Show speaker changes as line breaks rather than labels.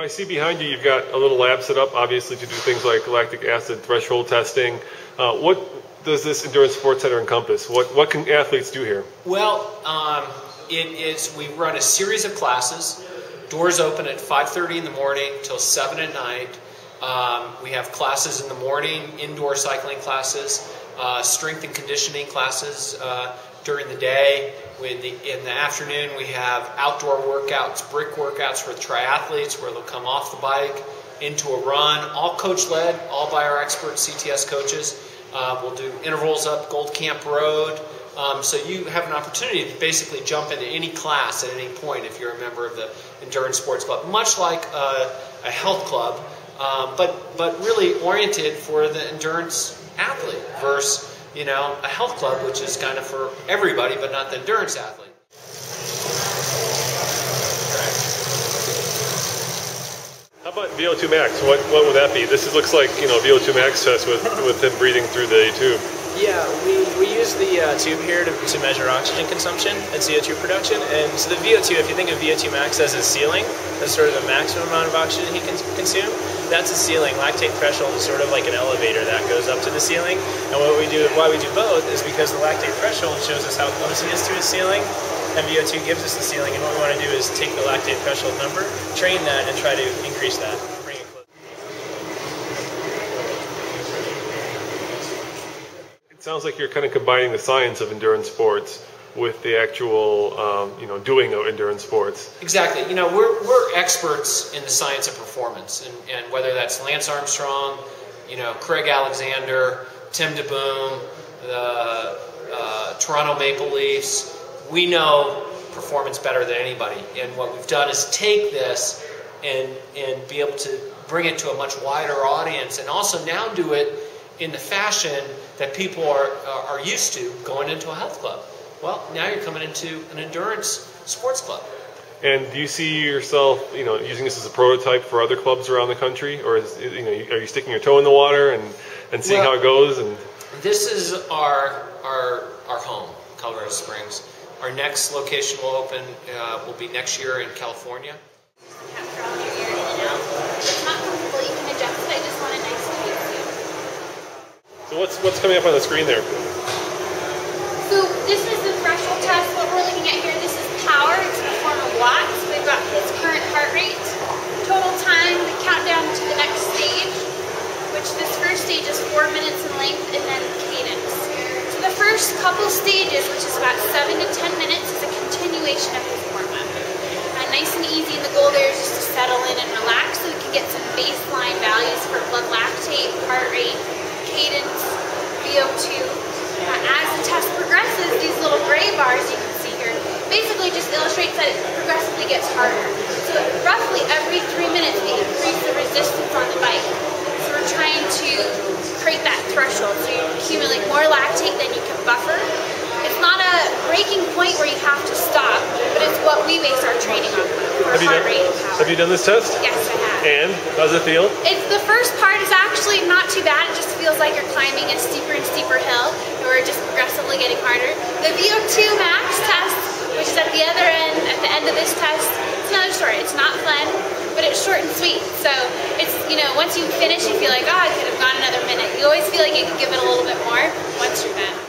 see behind you, you've got a little lab set up, obviously, to do things like lactic acid threshold testing. What does this Endurance Sports Center encompass? What can athletes do here?
Well, we run a series of classes. Doors open at 5:30 in the morning till 7 at night. We have classes in the morning, indoor cycling classes, strength and conditioning classes during the day. In the afternoon, we have outdoor workouts, brick workouts for triathletes, where they'll come off the bike into a run, all coach-led, all by our expert CTS coaches. We'll do intervals up Gold Camp Road. So you have an opportunity to basically jump into any class at any point if you're a member of the Endurance Sports Club, much like a health club, but really oriented for the endurance athlete versus a health club, which is kind of for everybody, but not the endurance athlete.
How about VO2 max? What would that be? This looks like VO2 max test with him breathing through the tube.
Yeah, we use the tube here to measure oxygen consumption and CO2 production. And so the VO2, if you think of VO2 max as a ceiling, that's sort of the maximum amount of oxygen he can consume. That's a ceiling. Lactate threshold is sort of like an elevator that goes up to the ceiling. And why we do both is because the lactate threshold shows us how close he is to his ceiling, and VO2 gives us the ceiling. And what we want to do is take the lactate threshold number, train that, and try to increase that.
It sounds like you're kind of combining the science of endurance sports with the actual, doing of endurance sports.
Exactly. We're experts in the science of performance, and whether that's Lance Armstrong, Craig Alexander, Tim DeBoom, the Toronto Maple Leafs, we know performance better than anybody. And what we've done is take this and be able to bring it to a much wider audience, and also now do it in the fashion that people are used to going into a health club. Well, now you're coming into an endurance sports club.
And do you see yourself, using this as a prototype for other clubs around the country, or are you sticking your toe in the water and seeing how it goes? And
this is our home, Colorado Springs. Our next location will open will be next year in California.
It's not comfortable. You can adjust it. I just want a nice space.
So what's coming up on the screen there?
So this is the threshold test. What we're looking at here, this is power. It's in the form of watts. We've got his current heart rate, total time, the countdown to the next stage, which this first stage is 4 minutes in length, and then cadence. So the first couple stages, which is about 7 to 10 minutes, is a continuation of his warm-up. Nice and easy, and the goal there is just to settle in and relax so we can get some baseline values for blood lactate, heart rate, cadence, VO2. As the test progresses, these little gray bars you can see here basically just illustrates that it progressively gets harder. So roughly every 3 minutes we increase the resistance on the bike. So we're trying to create that threshold. So you accumulate more lactate than you can buffer. It's not a breaking point where you have to stop, but it's what we base our training on for heart rate and power.
Have you done this test?
Yes, I have.
And how does it feel?
The first part is actually not too bad. It just feels like you're climbing a steeper and steeper hill, and we're just progressively getting harder. The VO2 max test, which is at the other end, at the end of this test, it's another story. It's not fun, but it's short and sweet. So it's, once you finish, you feel like, oh, I could have gone another minute. You always feel like you could give it a little bit more once you're done.